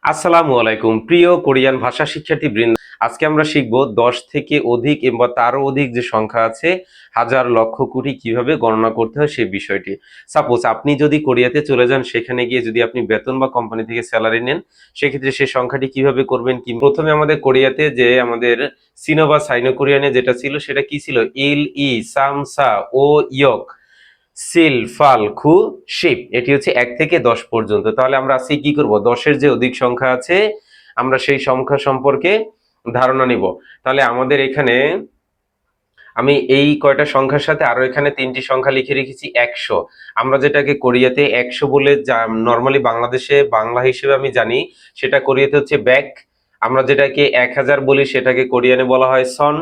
আসসালামু আলাইকুম প্রিয় কোরিয়ান ভাষা শিক্ষার্থীবৃন্দ। আজকে আমরা শিখব 10 থেকে অধিক বা তারও অধিক যে সংখ্যা আছে, হাজার, লক্ষ, কোটি কিভাবে গণনা করতে হয় সেই বিষয়টি। সাপোজ আপনি যদি কোরিয়াতে চলে যান, সেখানে গিয়ে যদি আপনি বেতন বা কোম্পানি থেকে স্যালারি নেন, সেক্ষেত্রে সেই সংখ্যাটি কিভাবে করবেন কি। প্রথমে আমাদের কোরিয়াতে যে আমাদের সিনো বা সাইনো কোরিয়ানে যেটা ছিল সেটা কি ছিল, ইল, ই, সাম, সা, ও, ইয়ক, সিল, ফাল, খু, শিপ। এটি হচ্ছে 1 থেকে 10 পর্যন্ত। তাহলে আমরা আজকে কি করব, 10-এর যে অধিক সংখ্যা আছে আমরা সেই সংখ্যা সম্পর্কে ধারণা নিব। তাহলে আমাদের এখানে আমি এই কয়টা সংখ্যার সাথে আরো এখানে 3টি সংখ্যা লিখে রেখেছি 100। আমরা যেটাকে কোরিয়াতে 100 বলে নর্মালি বাংলাদেশে বাংলা হিসেবে আমি জানি, সেটা কোরিয়াতে হচ্ছে ব্যাক। আমরা যেটাকে 1000 বলি সেটাকে কোরিয়ানে বলা হয় সন।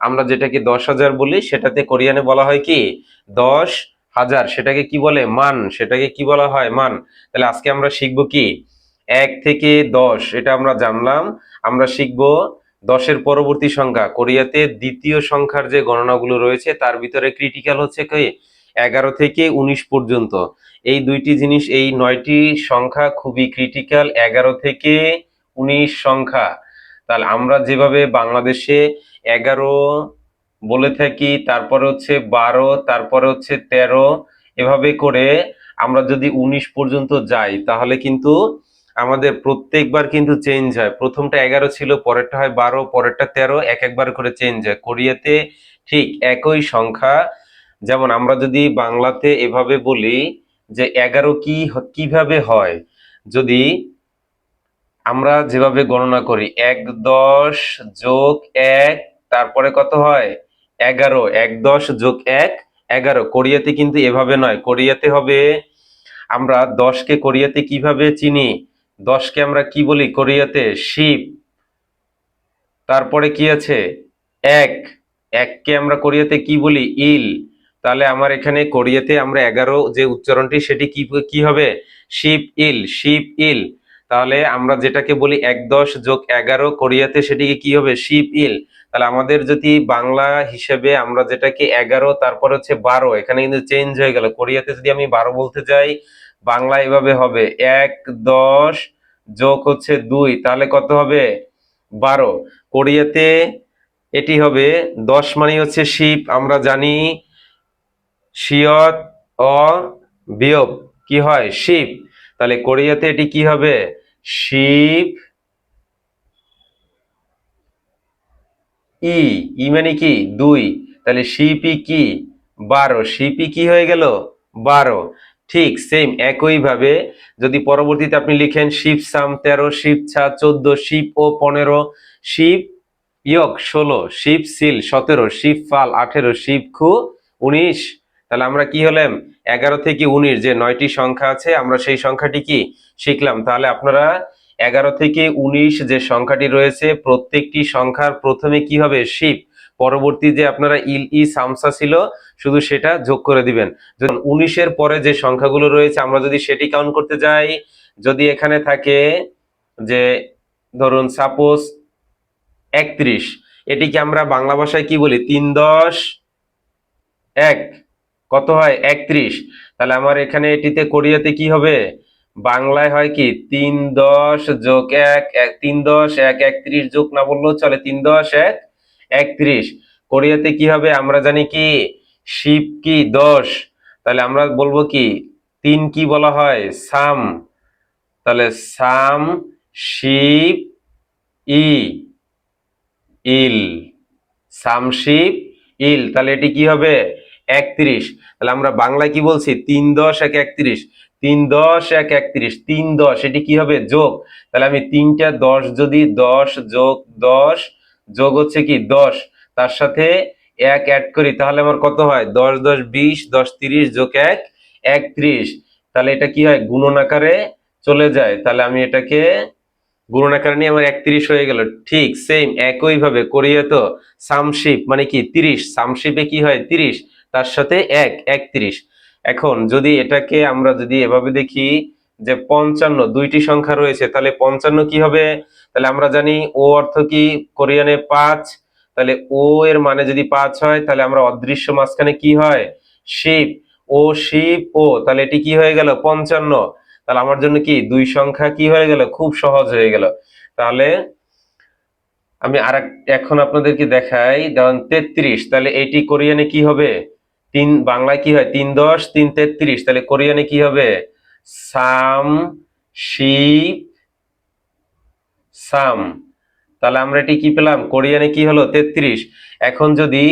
আমরা যেটাকে 10,000 বলি সেটাতে কোরিয়ানে বলা হয় কি 10,000। সেটাকে কি বলে, মান। সেটাকে কি বলা হয়, মান। তাহলে আজকে আমরা শিখবো কি 1 থেকে 10, এটা আমরা জানলাম। আমরা শিখবো 10-এর পরবর্তী সংখ্যা। কোরিয়াতে দ্বিতীয় সংখ্যার যে গণনাগুলো রয়েছে তার ভিতরে ক্রিটিক্যাল হচ্ছে কি 11 থেকে 19 পর্যন্ত। এই দুইটি জিনিস, এই 9টি সংখ্যা খুবই ক্রিটিক্যাল, 11 থেকে 19 সংখ্যা। তাহলে আমরা যেভাবে বাংলাদেশে 11 বলে থাকি, তারপরে হচ্ছে 12, তারপরে হচ্ছে 13, এভাবে করে আমরা যদি 19 পর্যন্ত যাই তাহলে কিন্তু আমাদের প্রত্যেকবার কিন্তু চেঞ্জ হয়। প্রথমটা 11 ছিল, পরেরটা হয় 12, পরেরটা 13, এক একবার করে চেঞ্জ হয়। কোরিয়াতে ঠিক একই সংখ্যা, যেমন আমরা যদি বাংলাতে এভাবে বলি যে 11 কিভাবে হয়, যদি আমরা যেভাবে গণনা করি 1 10 যোগ 1, তারপরে কত হয় 11, 1 10 যোগ 1 11। কোরিয়াতে কিন্তু এভাবে নয়, কোরিয়াতে হবে, আমরা 10কে কোরিয়াতে কিভাবে চিনি, 10কে আমরা কি বলি কোরিয়াতে, শিপ। তারপরে কি আছে এক, এককে আমরা কোরিয়াতে কি বলি, ইল। তাহলে আমার এখানে কোরিয়াতে আমরা 11 যে উচ্চারণটি সেটি কি কি হবে, শিপ ইল, শিপ ইল। তাহলে আমরা যেটাকে বলি 1 10 যোগ 11 কোরিয়াতে সেটিকে কি হবে, শিপ ইল। তাহলে আমাদের যদি বাংলা হিসেবে আমরা যেটাকে 11 তারপর হচ্ছে 12, এখানে কিন্তু চেঞ্জ হয়ে গেল। কোরিয়াতে যদি আমি 12 বলতে যাই, বাংলা এভাবে হবে 1 10 যোগ হচ্ছে 2, তাহলে কত হবে 12। কোরিয়াতে এটি হবে 10 মানে হচ্ছে শিপ, আমরা জানি শিয়ত অ বিয়োগ কি হয়, শিপ। তাহলে কোরিয়াতে এটি কি হবে, শিপ ই, ই মানে কি 2, তাহলে শিপই কি 12, শিপই কি হয়ে গেল 12। ঠিক সেম একই ভাবে যদি পরবর্তীতে আপনি লিখেন শিপ সাম 13, শিপ ছা 14, শিপ ও 15, শিপ ইয়ক 16, শিপ সিল 17, শিপ ফাল 18, শিপ খু 19। তাহলে আমরা কি হলাম, 11 থেকে 19 যে 9টি সংখ্যা আছে আমরা সেই সংখ্যাটি কি শিখলাম। তাহলে আপনারা 11 থেকে 19 যে সংখ্যাটি রয়েছে প্রত্যেকটি সংখ্যার প্রথমে কি হবে, শিপ। পরবর্তী যে আপনারা ইল, ই, সামসা ছিল শুধু সেটা যোগ করে দিবেন। যখন 19-এর পরে যে সংখ্যাগুলো রয়েছে আমরা যদি সেটি কাউন্ট করতে যাই, যদি এখানে থাকে যে ধরুন সাপোজ 31, এটিকে আমরা বাংলা ভাষায় কি বলি 3 10 1, কত হয় 31। তাহলে আমার এখানে এটিতে কোরিয়াতে কি হবে, বাংলায় হয় কি 3 10 যোগ 1, 3 10 1 31 যোগ না বললেও চলে, 3 10 1 31। কোরিয়াতে কি হবে আমরা জানি কি শিপ কি 10, তাহলে আমরা বলবো কি 3 কি বলা হয় সাম। তাহলে সাম শিপ ই ইল, সামশিপ ইল। তাহলে এটি কি হবে 31। তাহলে আমরা বাংলায় কি বলছি 3 10 1 31, 3 10 1 31, 3 10 এটি কি হবে যোগ। তাহলে আমি 3টা 10 যদি 10 যোগ 10 যোগ হচ্ছে কি 10, তার সাথে 1 অ্যাড করি তাহলে আমার কত হয় 10 10 20, 10 30 যোগ 1 31। তাহলে এটা কি হয় গুণন আকারে চলে যায়। তাহলে আমি এটাকে গুণন আকারে নিয়ে আমার 31 হয়ে গেল। ঠিক সেম একই ভাবে কোরিয়া তো সামশিপ মানে কি 30, সামশিপে কি হয় 30, তার সাথে 1 31। এখন যদি এটাকে আমরা যদি এভাবে দেখি যে 55, দুইটি সংখ্যা রয়েছে, তাহলে 55 কি হবে, তাহলে আমরা জানি ও অর্থ কি কোরিয়ানে 5। তাহলে ও এর মানে যদি 5 হয় তাহলে আমরা অদৃশ্য মাঝখানে কি হয় শিপ, ও শিপ ও, তাহলে এটি কি হয়ে গেল 55। তাহলে আমার জন্য কি দুই সংখ্যা কি হয়ে গেল, খুব সহজ হয়ে গেল। তাহলে আমি এখন আপনাদেরকে দেখাই, ধরুন 33, তাহলে এটি কোরিয়ানে কি হবে, তিন বাংলায় কি হয়, 3 10 3 33, তাহলে কোরিয়ানে কি হবে, সাম শিপ সাম। তাহলে আমরা এটি কি পেলাম, কোরিয়ানে কি হলো 33। এখন যদি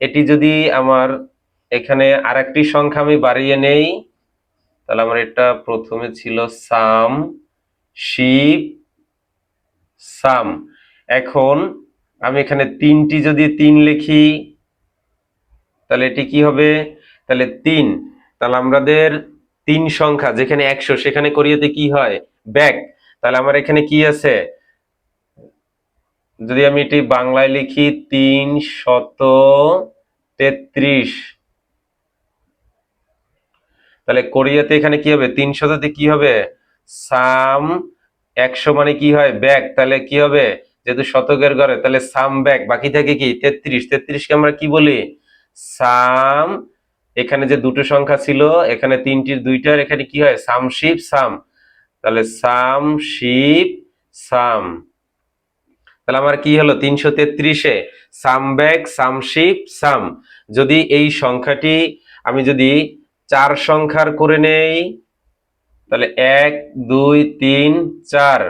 এটি যদি আমার এখানে আরেকটি সংখ্যা আমি বাড়িয়ে নেই, তাহলে আমার এটা প্রথমে ছিল সাম শিপ সাম। এখন আমি এখানে তিনটি যদি 3 লিখি, তাহলে এটি কি হবে, তাহলে 3। তাহলে আমাদের 3 সংখ্যা যেখানে 100 সেখানে কোরিয়াতে কি হয়, ব্যাক। তাহলে আমার এখানে কি আছে, যদি আমি এটি বাংলায় লিখি 333, তাহলে কোরিয়াতে এখানে কি হবে, 300তে কি হবে, সাম 100 মানে কি হয়, ব্যাক। তাহলে কি হবে, যেহেতু শতকের ঘরে, তাহলে সাম ব্যাক, বাকি থাকে কি 33। 33 কে আমরা কি বলি, সাম। এখানে যে দুটো সংখ্যা ছিল, এখানে তিনটির দুইটার এখানে কি হয়, সাম শিপ সাম। তাহলে সাম শিপ সাম। তাহলে আমার কি হলো, 333-এ সাম ব্যাক সাম শিপ সাম। যদি এই সংখ্যাটি আমি যদি 4 সংখ্যার করে নেই, তাহলে 1 2 3 4,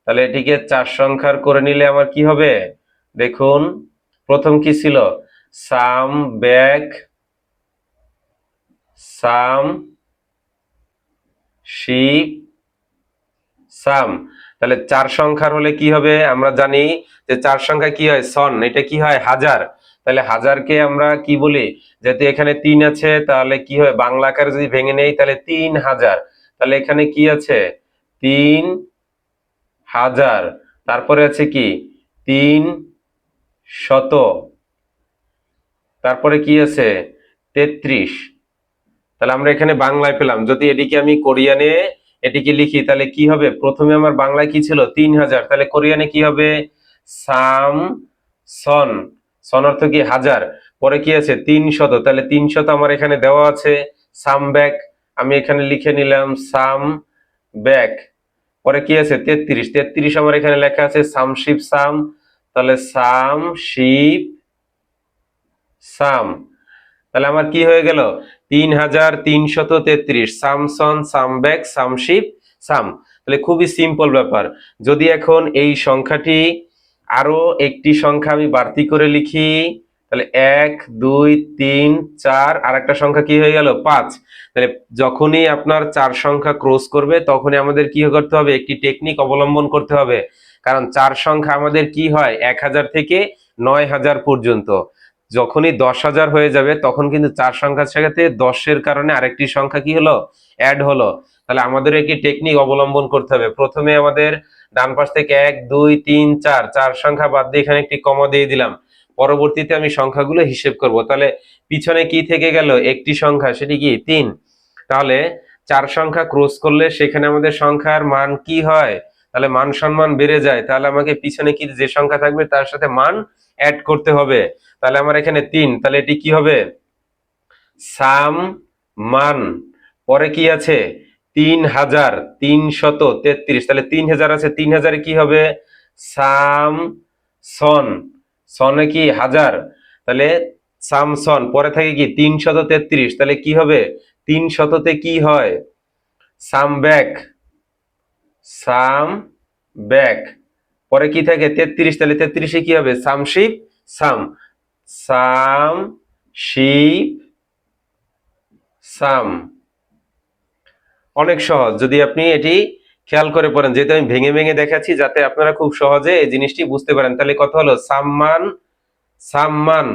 তাহলে এটিকে 4 সংখ্যার করে নিলে আমার কি হবে, দেখুন প্রথম কি ছিল, সাম ব্যাক সাম শিপ সাম। তাহলে 4 সংখ্যার হলে কি হবে, আমরা জানি যে 4 সংখ্যা কি হয়, সন, এটা কি হয়, হাজার। তাহলে হাজারকে আমরা কি বলি, যেহেতু এখানে 3 আছে, তাহলে কি হয়, বাংলা আকারে যদি ভেঙে নেই, তাহলে 3000। তাহলে এখানে কি আছে, 3000। তারপরে আছে কি 300, তারপরে কি আছে 33। তাহলে আমরা এখানে বাংলায় পেলাম। যদি এটিকে আমি কোরিয়ানে এটিকে লিখি, তাহলে কি হবে, প্রথমে আমার বাংলায় কি ছিল 3000, তাহলে কোরিয়ানে কি হবে, সাম সন। সন অর্থ কি হাজার, পরে কি আছে 300, তাহলে 300 আমার এখানে দেওয়া আছে, সাম ব্যাক, আমি এখানে লিখে নিলাম সাম ব্যাক। পরে কি আছে 33, 33 আমার এখানে লেখা আছে সাম শিপ সাম, তাহলে সাম শিপ সাম। তাহলে আমার কি হয়ে গেল, 3333, সামসন সামব্যাক সামশিপ সাম। তাহলে খুবই সিম্পল ব্যাপার। যদি এখন এই সংখ্যাটি আরো একটি সংখ্যা আমি বাড়তি করে লিখি, তাহলে 1 2 3 4, আর একটা সংখ্যা কি হয়ে গেল 5। তাহলে যখনই আপনার 4 সংখ্যা ক্রস করবে, তখনই আমাদের কি করতে হবে, একটি টেকনিক অবলম্বন করতে হবে। কারণ 4 সংখ্যা আমাদের কি হয়, 1000 থেকে 9000 পর্যন্ত। যখনই 10,000 হয়ে যাবে, তখন কিন্তু 4 সংখ্যার সাথে 10-এর কারণে আরেকটি সংখ্যা কি হলো, অ্যাড হলো। তাহলে আমাদের একটি টেকনিক অবলম্বন করতে হবে। প্রথমে আমাদের ডান পাশ থেকে 1 2 3 4, 4 সংখ্যা বাদ দিয়ে এখানে একটি কমা দিয়ে দিলাম। পরবর্তীতে আমি সংখ্যাগুলো হিসেব করব। তাহলে পিছনে কি থেকে গেল, একটি সংখ্যা, সেটি কি 3। তাহলে 4 সংখ্যা ক্রস করলে সেখানে আমাদের সংখ্যার মান কি হয়, তাহলে মান সম্মান বেড়ে যায়। তাহলে আমাকে পিছনে কি যে সংখ্যা থাকবে তার সাথে মান অ্যাড করতে হবে। তাহলে আমার এখানে 3, তাহলে এটি কি হবে, সাম মান। পরে কি আছে 3333, তাহলে 3000 আছে, 3000 কি হবে, সাম সন। সনে কি হাজার, তাহলে সামসন। পরে থাকে কি 333, তাহলে কি হবে, 300-তে কি হয়, সাম ব্যাক সাম ব্যাক। পরে কি থাকে 33, তাহলে 33-এ কি হবে, সামশিপ সাম সাম শিপ সাম। অনেক সহজ, যদি আপনি এটি খেয়াল করে পড়েন, যেহেতু আমি ভেঙে ভেঙে দেখাচ্ছি যাতে আপনারা খুব সহজে এই জিনিসটি বুঝতে পারেন। তাহলে কত হলো, সাম্মান সাম্মান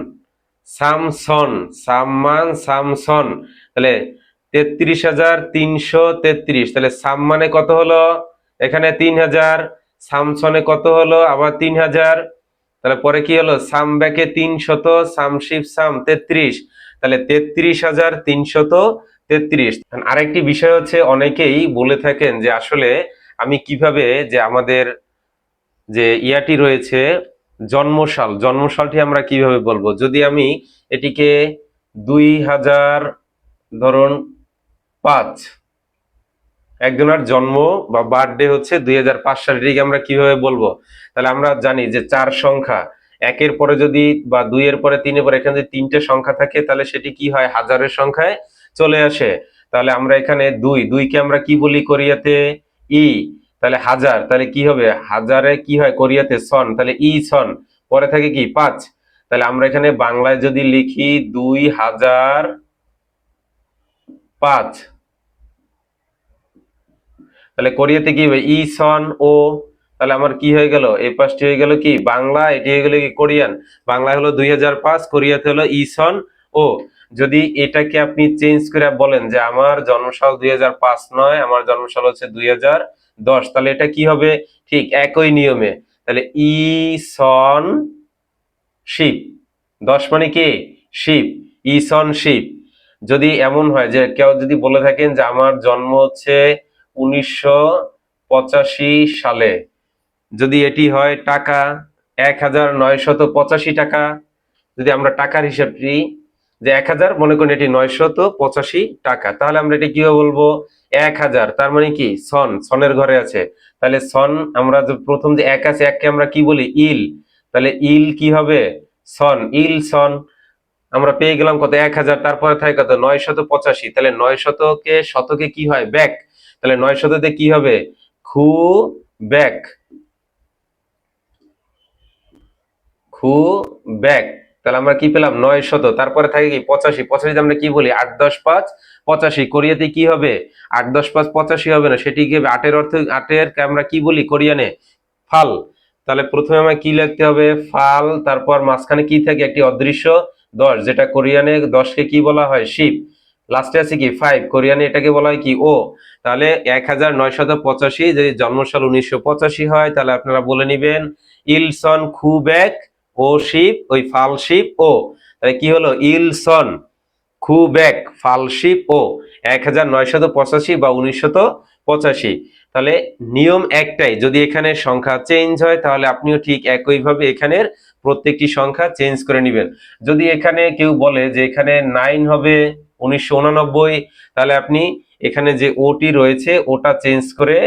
সামসন, সাম্মান সামসন। তাহলে 33,333, তাহলে সাম্মানে কত হলো, এখানে 3000, সামসনে কত হলো, আবার 3000। তাহলে পরে কি হলো, সাম ব্যাকে 300, সামশিপ সাম 33, তাহলে 33,333। আরেকটি বিষয় হচ্ছে, অনেকেই বলে থাকেন যে আসলে আমি কিভাবে যে আমাদের যে ইয়াটি রয়েছে, জন্মসালটি আমরা কিভাবে বলবো। যদি আমি এটিকে 2000 ধরুন 5, একজনের জন্ম বা বার্থডে হচ্ছে 2005 সালে, এটিকে আমরা কিভাবে বলবো? তাহলে আমরা জানি যে চার সংখ্যা, একের পরে যদি বা দুইয়ের পরে তিনের পরে এখানে যদি তিনটে সংখ্যা থাকে তাহলে সেটি কি হয়? হাজারের সংখ্যায় চলে আসে। তাহলে আমরা এখানে দুইকে আমরা কি বলি কোরিয়াতে? ই। তাহলে হাজার, তাহলে কি হবে? হাজারে কি হয় কোরিয়াতে? সন, তাহলে ই সন। পরে থাকে কি? 5। তাহলে আমরা এখানে বাংলায় যদি লিখি 2005, তাহলে কোরিয়াতে কি হবে? ই সন ও। তাহলে আমার কি হয়ে গেল? এই পাশটি হয়ে গেল কি বাংলা, এটি হয়ে গেল কি কোরিয়ান। বাংলায় হলো 2005, কোরিয়াতে হলো ই সন ও। যদি এটাকে আপনি চেঞ্জ করে বলেন যে আমার জন্মসাল 2005 নয়, আমার জন্মসাল হচ্ছে 2010, তাহলে এটা কি হবে? ঠিক একই নিয়মে। তাহলে ই সন শিপ, 10 মানে কি? শিপ। ই সন শিপ। যদি এমন হয় যে কেউ যদি বলে থাকেন যে আমার জন্ম হচ্ছে 1985 সালে, যদি এটি হয় টাকা 1985 টাকা, যদি আমরা টাকার হিসাবটি যে 1000 মনে করেন এটি 985 টাকা, তাহলে আমরা এটি কিভাবে বলবো? 1000, তার মানে কি সন, সনের ঘরে আছে। তাহলে সন, আমরা যে প্রথম যে এক আছে, এককে আমরা কি বলি? ইল। তাহলে ইল কি হবে? সন, ইল সন। আমরা পেয়ে গেলাম কত? 1000, তারপরে থাকে কত? 985। তাহলে 900কে শতকে কি হয়? ব্যাক। তাহলে 900তে কি হবে? খু ব্যাক, খু ব্যাক। তাহলে আমরা কি পেলাম? 900, তারপরে থাকে কি? 85। 85 আমরা কি বলি? 8 10 5 85। কোরিয়াতে কি হবে? 8 10 5 85 হবে না, সেটি কি হবে? আটের অর্থ, আটের আমরা কি বলি কোরিয়ানে? ফাল। তাহলে প্রথমে আমার কি লিখতে হবে? ফাল, তারপর মাঝখানে কি থাকে? একটি অদৃশ্য 10, যেটা কোরিয়ানে 10কে কি বলা হয়? শিপ। লাস্টে আছে কি? 5, কোরিয়ানে এটাকে বলা হয় কি? ও। তাহলে 1985 যদি জন্মসাল 1985 হয়, তাহলে আপনারা বলে নিবেন ইলসন খুবেক ও শিপ, ওই ফাল শিপ ও। তাহলে কি হলো? ইলসন খুবেক ফাল শিপ ও 1985 বা 1985। তাহলে নিয়ম একটাই, যদি এখানে সংখ্যা চেঞ্জ হয় তাহলে আপনিও ঠিক একইভাবে এখানের প্রত্যেকটি সংখ্যা চেঞ্জ করে নেবেন। যদি এখানে কেউ বলে যে এখানে 9 হবে 1989, তাহলে আপনি এখানে যে ওটি রয়েছে ওটা চেঞ্জ করে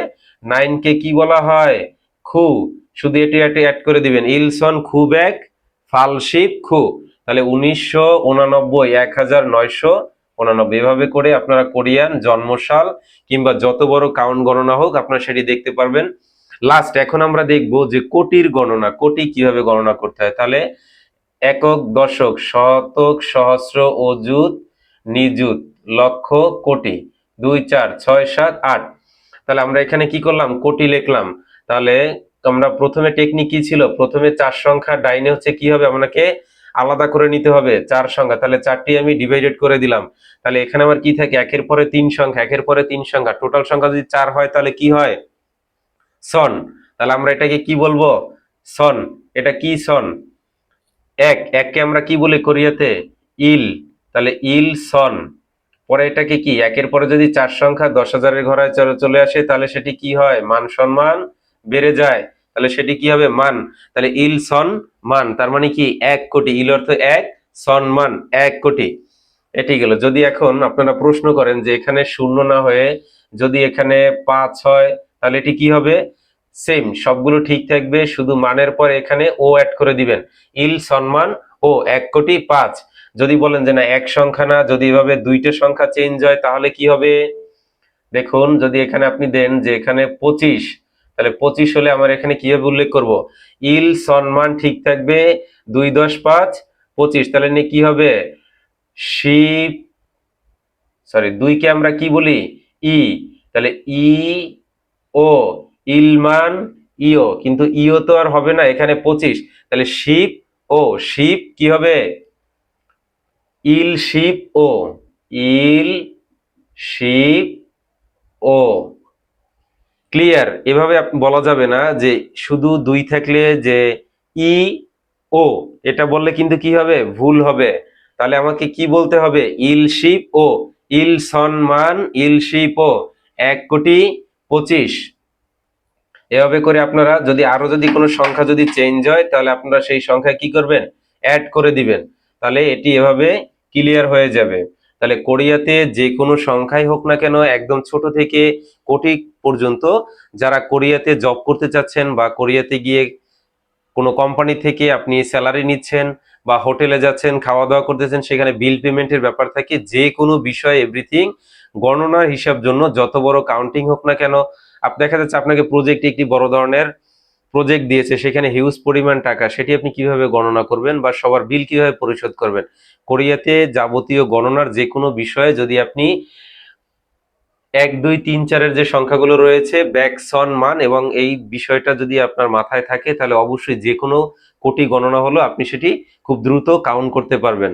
9কে কি বলা হয়? খু। শুধু এটি এটি অ্যাড করে দিবেন, ইলসন খুবেক ফালশিপ খু। তাহলে 1989, 1989, এভাবে করে আপনারা কোরিয়ান জন্মসাল কিংবা যত বড় কাউন্ট গণনা হোক আপনারা সেটি দেখতে পারবেন। লাস্ট এখন আমরা দেখব যে কোটির গণনা, কোটি কিভাবে গণনা করতে হয়। তাহলে একক, দশক, শতক, সহস্র, অযুত, নিযুত, লক্ষ, কোটি, 2 4 6 7 8। তাহলে আমরা এখানে কি করলাম? কোটি লিখলাম। তাহলে আমরা প্রথমে টেকনিক কি ছিল? প্রথমে চার সংখ্যা ডাইনে হচ্ছে কি হবে? আমাকে আলাদা করে নিতে হবে চার সংখ্যা। তাহলে চারটি আমি ডিভাইডেড করে দিলাম। তাহলে এখানে আমার কি থাকে? একের পরে তিন সংখ্যা, একের পরে তিন সংখ্যা, টোটাল সংখ্যা যদি 4 হয় তাহলে কি হয়? সন। তাহলে আমরা এটাকে কি বলবো? সন। এটা কি সন? এককে আমরা কি বলি কোরিয়াতে? ইল। তাহলে ইল সন। পরে এটাকে কি? একের পরে যদি চার সংখ্যা 10,000-এর ঘরে চলে আসে তাহলে সেটি কি হয়? মান সম্মান বেড়ে যায়। তাহলে সেটি কি হবে? মান। তাহলে ইল সন মান, তার মানে কি? 1 কোটি। ইল অর্থ 1, সন মান 1 কোটি। এটি গেল। যদি এখন আপনারা প্রশ্ন করেন যে এখানে শূন্য না হয়ে যদি এখানে 5 হয় তাহলে এটি কি হবে? সেম, সবগুলো ঠিক থাকবে, শুধু মানের পর এখানে ও অ্যাড করে দিবেন। ইল সম্মান ও 1 কোটি 5। যদি বলেন যে না এক সংখ্যা না, যদি এভাবে দুইটা সংখ্যা চেঞ্জ হয় তাহলে কি হবে? দেখুন, যদি এখানে আপনি দেন যে এখানে 25, তাহলে 25 হলে আমার এখানে কিভাবে উল্লেখ করব? ইল সম্মান ঠিক থাকবে, 2 10 5 25। তাহলে নিয়ে কি হবে? শিপ, সরি, 2 কে আমরা কি বলি? ই। তাহলে ই ও, ইলমান ইও, কিন্তু ইও তো আর হবে না, এখানে 25। তাহলে শিপ ও, শিপ কি হবে? ইল শিপ ও, ইল শিপ ও। ক্লিয়ার? এভাবে বলা যাবে না যে শুধু 2 থাকলে যে ই ও, এটা বললে কিন্তু কি হবে? ভুল হবে। তাহলে আমাকে কি বলতে হবে? ইল শিপ ও, ইল সম্মান, ইল শিপ ও 1 কোটি 25। এভাবে করে আপনারা যদি আরো যদি কোনো সংখ্যা যদি চেঞ্জ হয় তাহলে আপনারা সেই সংখ্যা কি করবেন? অ্যাড করে দিবেন। তাহলে এটি এভাবে ক্লিয়ার হয়ে যাবে। তাহলে কোরিয়াতে যে কোনো সংখ্যাই হোক না কেন, একদম ছোট থেকে কোটি পর্যন্ত, যারা কোরিয়াতে জব করতে চাচ্ছেন বা কোরিয়াতে গিয়ে কোনো কোম্পানি থেকে আপনি স্যালারি নিচ্ছেন বা হোটেলে যাচ্ছেন, খাওয়া দাওয়া করতেছেন, সেখানে বিল পেমেন্টের ব্যাপার থাকে, যে কোনো বিষয় এভরিথিং গণনার হিসাব জন্য যত বড় কাউন্টিং হোক না কেন, দেখা যাচ্ছে আপনাকে প্রজেক্টে একটি বড় ধরনের প্রজেক্ট দিয়েছে, সেখানে হিউজ পরিমাণ টাকা, সেটি আপনি কিভাবে গণনা করবেন বা সবার বিল কিভাবে পরিশোধ করবেন। কোরিয়াতে যাবতীয় গণনার যে কোনো বিষয়ে যদি আপনি 1 2 3 4-এর যে সংখ্যাগুলো রয়েছে, ব্যাক সন মান, এবং এই বিষয়টা যদি আপনার মাথায় থাকে, তাহলে অবশ্যই যে কোনো কোটি গণনা হলো আপনি সেটি খুব দ্রুত কাউন্ট করতে পারবেন।